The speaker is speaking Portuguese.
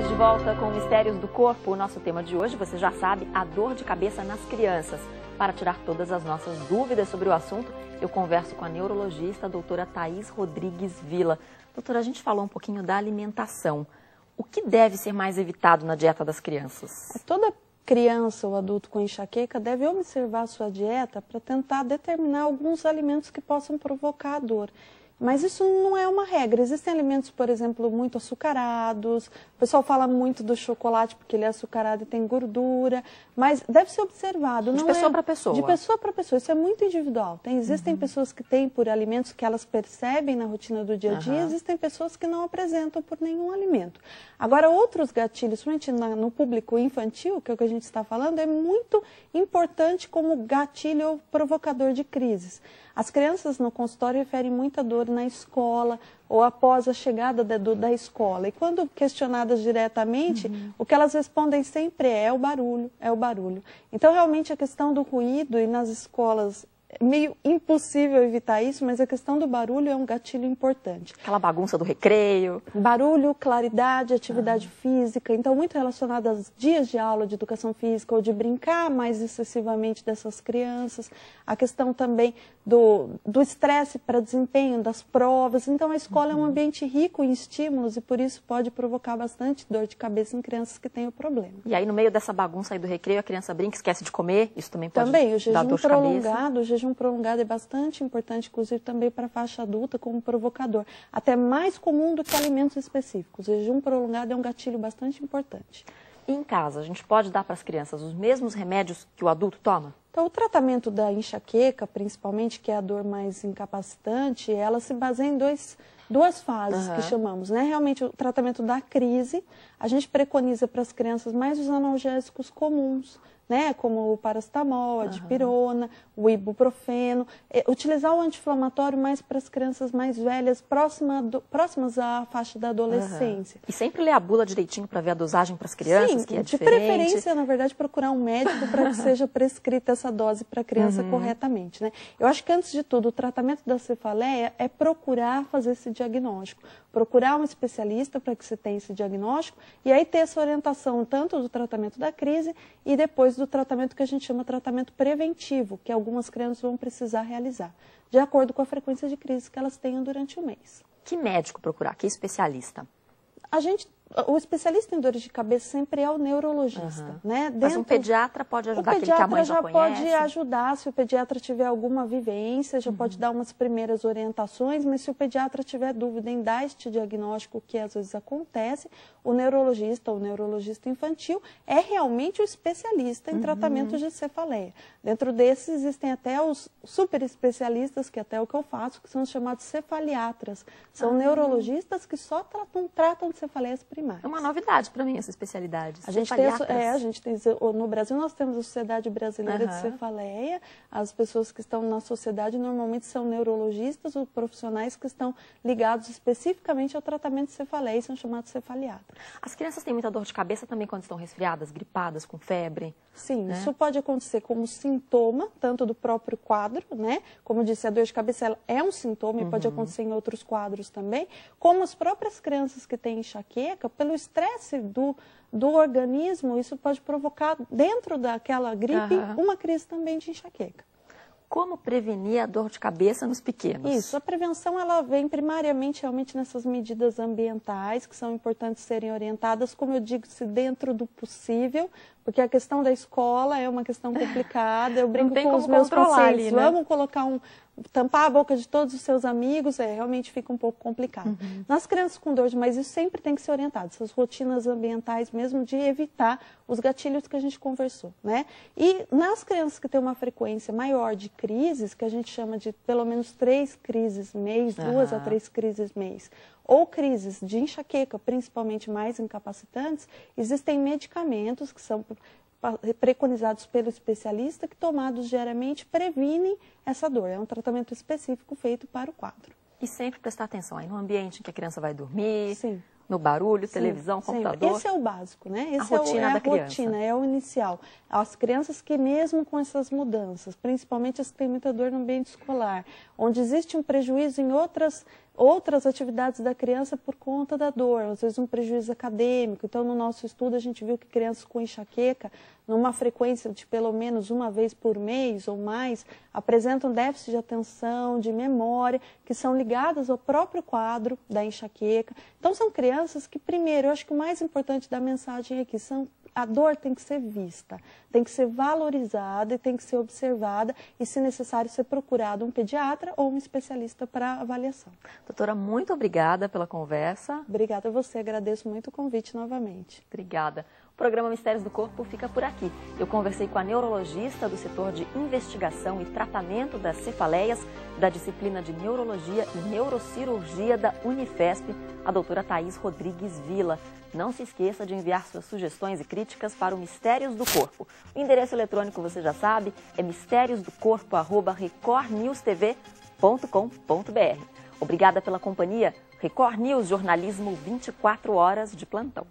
Estamos de volta com Mistérios do Corpo. O nosso tema de hoje, você já sabe, a dor de cabeça nas crianças. Para tirar todas as nossas dúvidas sobre o assunto, eu converso com a neurologista, a doutora Thaís Rodrigues Villa. Doutora, a gente falou um pouquinho da alimentação. O que deve ser mais evitado na dieta das crianças? Toda criança ou adulto com enxaqueca deve observar a sua dieta para tentar determinar alguns alimentos que possam provocar a dor. Mas isso não é uma regra. Existem alimentos, por exemplo, muito açucarados. O pessoal fala muito do chocolate porque ele é açucarado e tem gordura. Mas deve ser observado. De pessoa para pessoa. De pessoa para pessoa. Isso é muito individual. Existem pessoas que têm por alimentos que elas percebem na rotina do dia a dia. Existem pessoas que não apresentam por nenhum alimento. Agora, outros gatilhos, principalmente no público infantil, que é o que a gente está falando, é muito importante como gatilho ou provocador de crises. As crianças no consultório referem muita dor na escola ou após a chegada da escola. E quando questionadas diretamente, o que elas respondem sempre é o barulho, é o barulho. Então, realmente, a questão do ruído e nas escolas é meio impossível evitar isso, mas a questão do barulho é um gatilho importante. Aquela bagunça do recreio. Barulho, claridade, atividade física. Então, muito relacionado aos dias de aula de educação física ou de brincar mais excessivamente dessas crianças. A questão também do estresse para desempenho das provas. Então, a escola é um ambiente rico em estímulos e, por isso, pode provocar bastante dor de cabeça em crianças que têm o problema. E aí, no meio dessa bagunça aí do recreio, a criança brinca, esquece de comer. Isso também pode dar dor de cabeça. O jejum prolongado é bastante importante, inclusive também para a faixa adulta, como provocador. Até mais comum do que alimentos específicos. O jejum prolongado é um gatilho bastante importante. E em casa, a gente pode dar para as crianças os mesmos remédios que o adulto toma? Então, o tratamento da enxaqueca, principalmente, que é a dor mais incapacitante, ela se baseia em duas fases que chamamos, né? Realmente, o tratamento da crise, a gente preconiza para as crianças mais os analgésicos comuns, né? Como o paracetamol, a dipirona, o ibuprofeno. Utilizar o anti-inflamatório mais para as crianças mais velhas, próximas à faixa da adolescência. E sempre ler a bula direitinho para ver a dosagem para as crianças, que é de diferente. preferência, na verdade, procurar um médico para que seja prescrita essa dose para a criança corretamente, né? Eu acho que, antes de tudo, o tratamento da cefaleia é procurar fazer esse diagnóstico. Procurar um especialista para que você tenha esse diagnóstico e aí ter essa orientação tanto do tratamento da crise e depois do tratamento que a gente chama de tratamento preventivo, que algumas crianças vão precisar realizar, de acordo com a frequência de crise que elas tenham durante o mês. Que médico procurar? Que especialista? O especialista em dores de cabeça sempre é o neurologista, né? Mas um pediatra pode ajudar, aquele que a mãe já conhece? O pediatra já pode ajudar, se o pediatra tiver alguma vivência, já pode dar umas primeiras orientações, mas se o pediatra tiver dúvida em dar este diagnóstico, que às vezes acontece, o neurologista infantil é realmente o especialista em tratamento de cefaleia. Dentro desses existem até os super especialistas, que até é o que eu faço, que são os chamados cefaliatras. São neurologistas que só tratam de cefaleias primárias. É uma novidade para mim essa especialidade. No Brasil nós temos a Sociedade Brasileira de Cefaleia. As pessoas que estão na sociedade normalmente são neurologistas ou profissionais que estão ligados especificamente ao tratamento de cefaleia e são chamados cefaliatras. As crianças têm muita dor de cabeça também quando estão resfriadas, gripadas, com febre? Sim, isso pode acontecer como sintoma, tanto do próprio quadro, né? Como eu disse, a dor de cabeça ela é um sintoma e pode acontecer em outros quadros também, como as próprias crianças que têm enxaqueca, pelo estresse do organismo, isso pode provocar, dentro daquela gripe, uma crise também de enxaqueca. Como prevenir a dor de cabeça nos pequenos? Isso, a prevenção ela vem primariamente realmente nessas medidas ambientais, que são importantes serem orientadas, como eu digo, se dentro do possível, porque a questão da escola é uma questão complicada. Eu brinco com os meus pacientes, vamos colocar tampar a boca de todos os seus amigos, realmente fica um pouco complicado. Nas crianças com dor, mas isso sempre tem que ser orientado, essas rotinas ambientais mesmo, de evitar os gatilhos que a gente conversou, né? E nas crianças que têm uma frequência maior de crises, que a gente chama de pelo menos 3 crises mês, 2 a 3 crises mês, ou crises de enxaqueca, principalmente mais incapacitantes, existem medicamentos que são preconizados pelo especialista, que tomados diariamente previnem essa dor. É um tratamento específico feito para o quadro. E sempre prestar atenção aí no ambiente em que a criança vai dormir, No barulho, Sim, televisão, sempre. computador? Esse é o básico, né? Esse a rotina da criança. Rotina, é o inicial. As crianças que mesmo com essas mudanças, principalmente as que têm muita dor no ambiente escolar, onde existe um prejuízo em outras atividades da criança por conta da dor, às vezes um prejuízo acadêmico. Então, no nosso estudo, a gente viu que crianças com enxaqueca, numa frequência de pelo menos uma vez por mês ou mais, apresentam déficit de atenção, de memória, que são ligadas ao próprio quadro da enxaqueca. Então, são crianças que, primeiro, eu acho que o mais importante da mensagem aqui a dor tem que ser vista, tem que ser valorizada e tem que ser observada e, se necessário, ser procurado um pediatra ou um especialista para avaliação. Doutora, muito obrigada pela conversa. Obrigada a você, agradeço muito o convite novamente. Obrigada. O programa Mistérios do Corpo fica por aqui. Eu conversei com a neurologista do setor de investigação e tratamento das cefaleias da disciplina de Neurologia e Neurocirurgia da Unifesp, a doutora Taís Rodrigues Vila. Não se esqueça de enviar suas sugestões e críticas para o Mistérios do Corpo. O endereço eletrônico você já sabe, é misteriosdocorpo@recordnewstv.com.br. Obrigada pela companhia. Record News, jornalismo 24 horas de plantão.